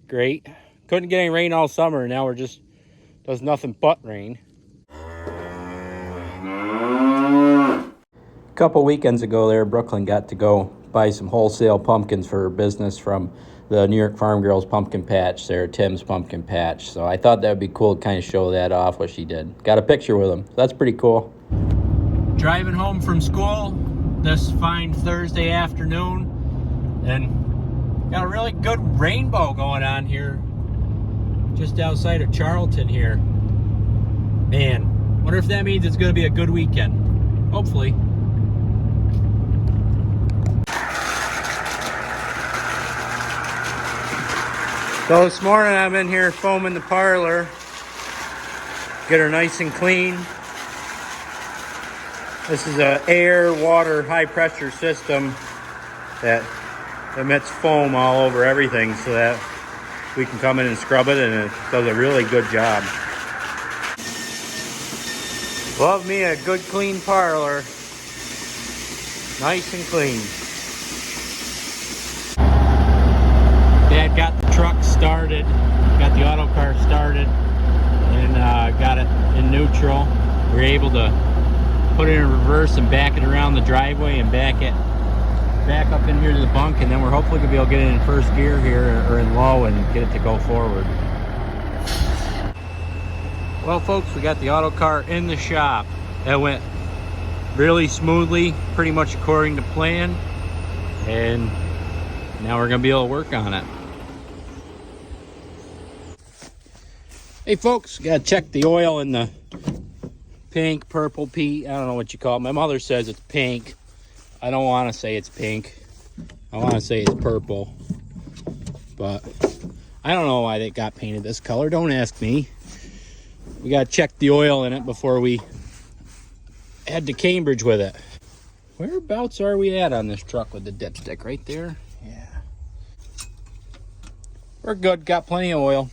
great. Couldn't get any rain all summer. Now we're just does nothing but rain. A couple weekends ago there, Brooklyn got to go buy some wholesale pumpkins for her business from the New York Farm Girls Pumpkin Patch, Sarah Tim's Pumpkin Patch. So I thought that would be cool to kind of show that off, what she did. Got a picture with them. So that's pretty cool. Driving home from school this fine Thursday afternoon, and got a really good rainbow going on here just outside of Charlton here. Man, wonder if that means it's going to be a good weekend. Hopefully. So this morning I'm in here foaming the parlor, get her nice and clean. This is a air, water, high pressure system that emits foam all over everything so that we can come in and scrub it, and it does a really good job. Love me a good clean parlor. Nice and clean. Dad got the truck started, got the Autocar started, and got it in neutral. We were able to put it in reverse and back it around the driveway and back it back up in here to the bunk, and then we're hopefully going to be able to get it in first gear here or in low and get it to go forward. Well folks, we got the Autocar in the shop. That went really smoothly, pretty much according to plan, and now we're going to be able to work on it. Hey folks, got to check the oil in the pink, purple, pea, I don't know what you call it. My mother says it's pink. I don't want to say it's pink. I want to say it's purple. But I don't know why they got painted this color. Don't ask me. We got to check the oil in it before we head to Cambridge with it. Whereabouts are we at on this truck with the dipstick? Right there? Yeah. We're good. Got plenty of oil.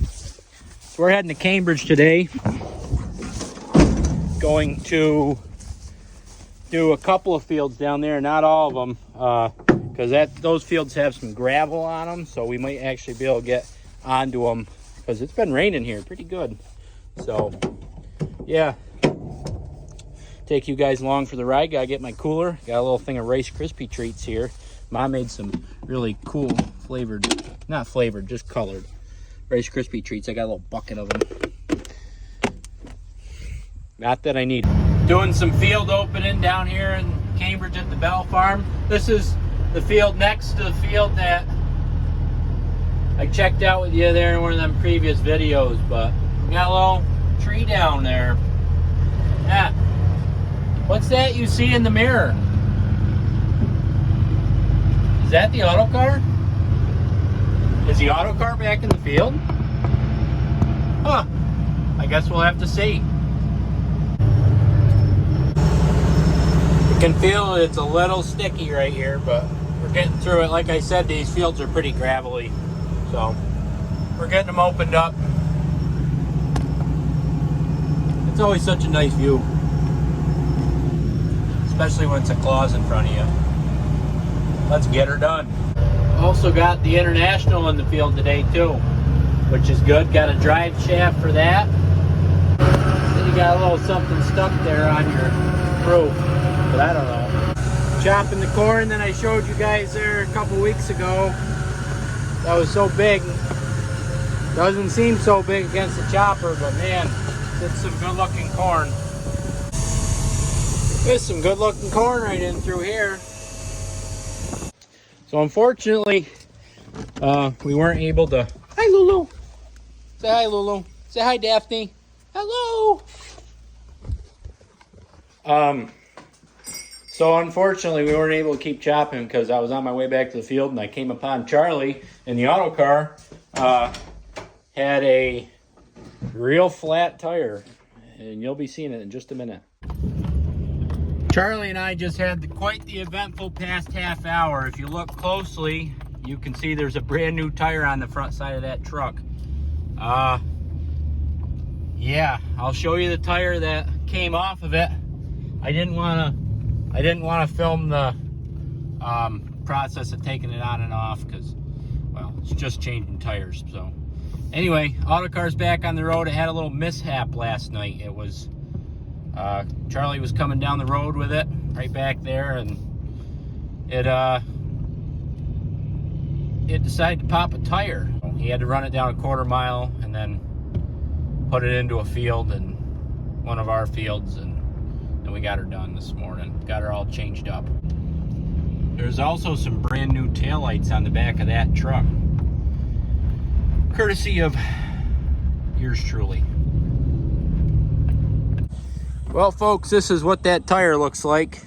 So we're heading to Cambridge today. Going to do a couple of fields down there, not all of them, because those fields have some gravel on them, so we might actually be able to get onto them because it's been raining here pretty good. So yeah, take you guys along for the ride. Gotta get my cooler. Got a little thing of Rice Krispie treats here. Mom made some really cool flavored, not flavored, just colored Rice Krispie treats. I got a little bucket of them. Not that I need. Doing some field opening down here in Cambridge at the Bell Farm. This is the field next to the field that I checked out with you there in one of them previous videos, but we got a little tree down there. Yeah. What's that you see in the mirror? Is that the Autocar? Is the Autocar back in the field? Huh. I guess we'll have to see. You can feel it's a little sticky right here, but we're getting through it. Like I said, these fields are pretty gravelly, so we're getting them opened up. It's always such a nice view, especially when it's a clause in front of you. Let's get her done. Also got the International in the field today too, which is good. Got a drive shaft for that. Then you got a little something stuck there on your roof. But I don't know. Chopping the corn that I showed you guys there a couple weeks ago. That was so big. Doesn't seem so big against the chopper, but man, it's some good looking corn. There's some good looking corn right in through here. So unfortunately, we weren't able to. Hi Lulu. Say hi Lulu. Say hi Daphne. Hello. So unfortunately, we weren't able to keep chopping because I was on my way back to the field and I came upon Charlie in the Autocar. Had a real flat tire, and you'll be seeing it in just a minute. Charlie and I just had quite the eventful past half hour. If you look closely, you can see there's a brand new tire on the front side of that truck. Yeah, I'll show you the tire that came off of it. I didn't want to film the process of taking it on and off because, well, just changing tires. So anyway, Autocar's back on the road. It had a little mishap last night. It was Charlie was coming down the road with it right back there, and it decided to pop a tire. He had to run it down a quarter mile and then put it into a field, and one of our fields, and then we got her done this morning. Got her all changed up. There's also some brand new taillights on the back of that truck, courtesy of yours truly. Well, folks, this is what that tire looks like.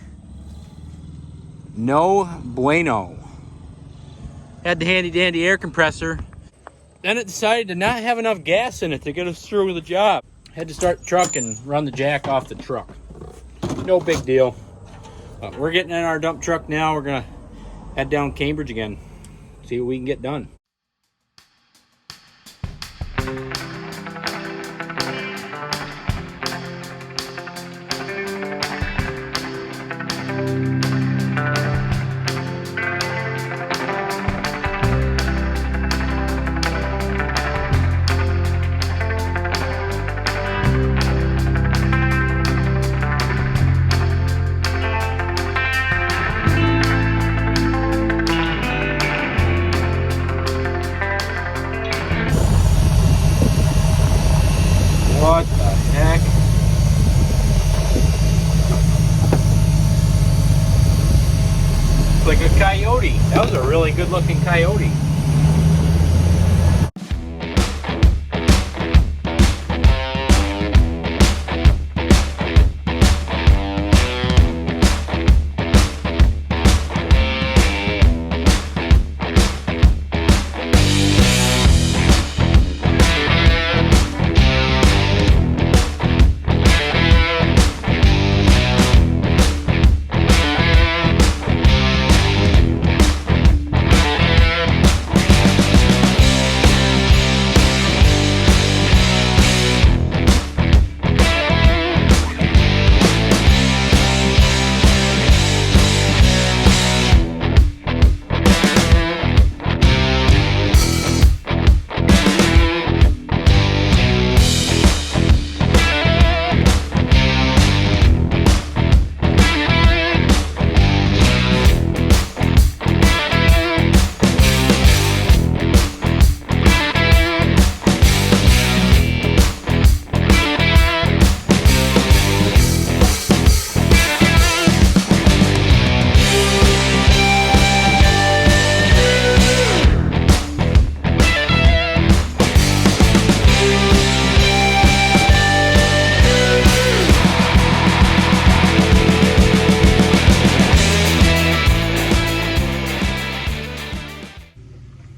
No bueno. Had the handy dandy air compressor. Then it decided to not have enough gas in it to get us through the job. Had to start the truck and run the jack off the truck. No big deal. We're getting in our dump truck now. We're gonna head down Cambridge again. See what we can get done. What the heck? It's like a coyote. That was a really good looking coyote.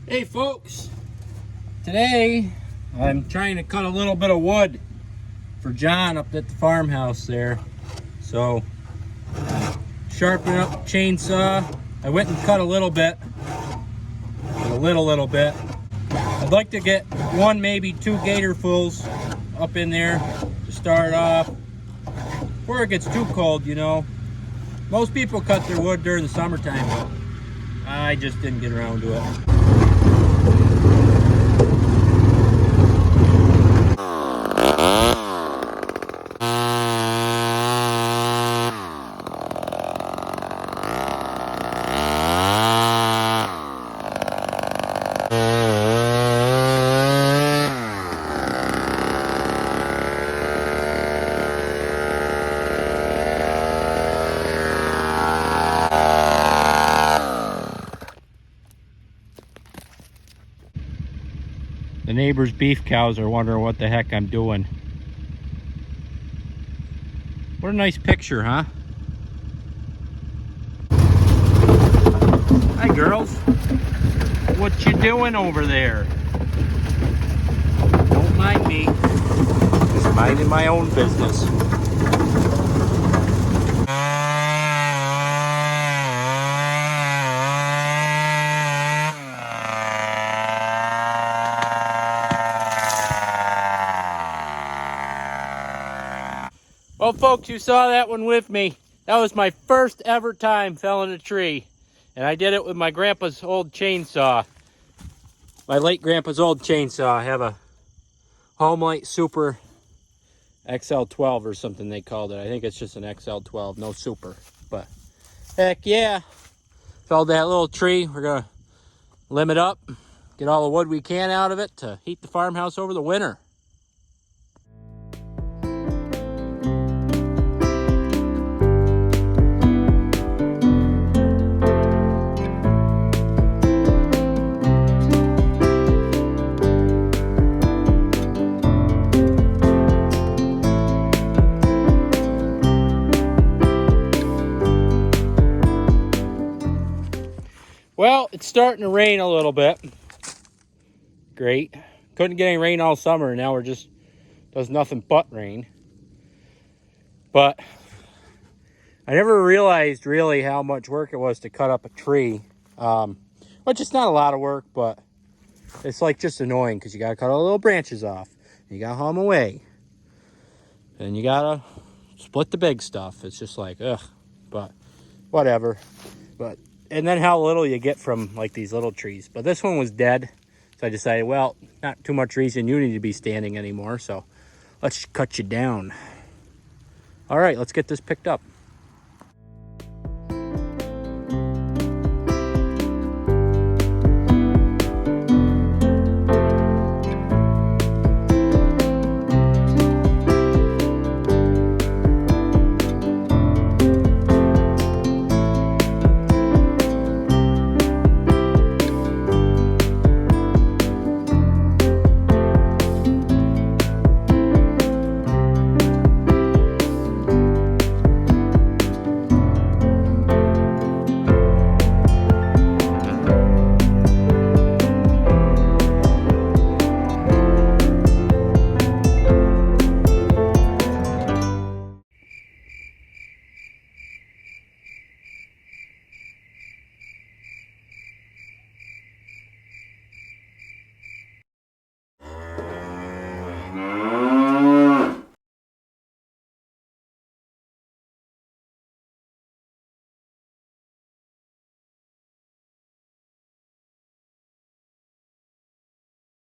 Hey folks, today I'm trying to cut a little bit of wood for John up at the farmhouse there. So sharpen up the chainsaw. I went and cut a little bit, a little bit. I'd like to get one, maybe two gatorfuls up in there to start off before it gets too cold, you know. Most people cut their wood during the summertime, but I just didn't get around to it. The neighbor's beef cows are wondering what the heck I'm doing. What a nice picture, huh? Hi, girls. What you doing over there? Don't mind me. Just minding my own business. Well, folks, you saw that one with me. That was my first ever time felling a tree. And I did it with my grandpa's old chainsaw. My late grandpa's old chainsaw. I have a Homelight Super XL12 or something they called it. I think it's just an XL12, no Super. But heck yeah, felled that little tree. We're gonna limb it up, get all the wood we can out of it to heat the farmhouse over the winter. Well, it's starting to rain a little bit. Great. Couldn't get any rain all summer, and now we're just does nothing but rain. But I never realized really how much work it was to cut up a tree. Which it's not a lot of work, but it's like just annoying because you gotta cut all the little branches off. You gotta haul them away. And you gotta split the big stuff. It's just like, ugh, but whatever. And then how little you get from like these little trees. But this one was dead. So I decided, well, not too much reason you need to be standing anymore. So let's cut you down. All right, let's get this picked up.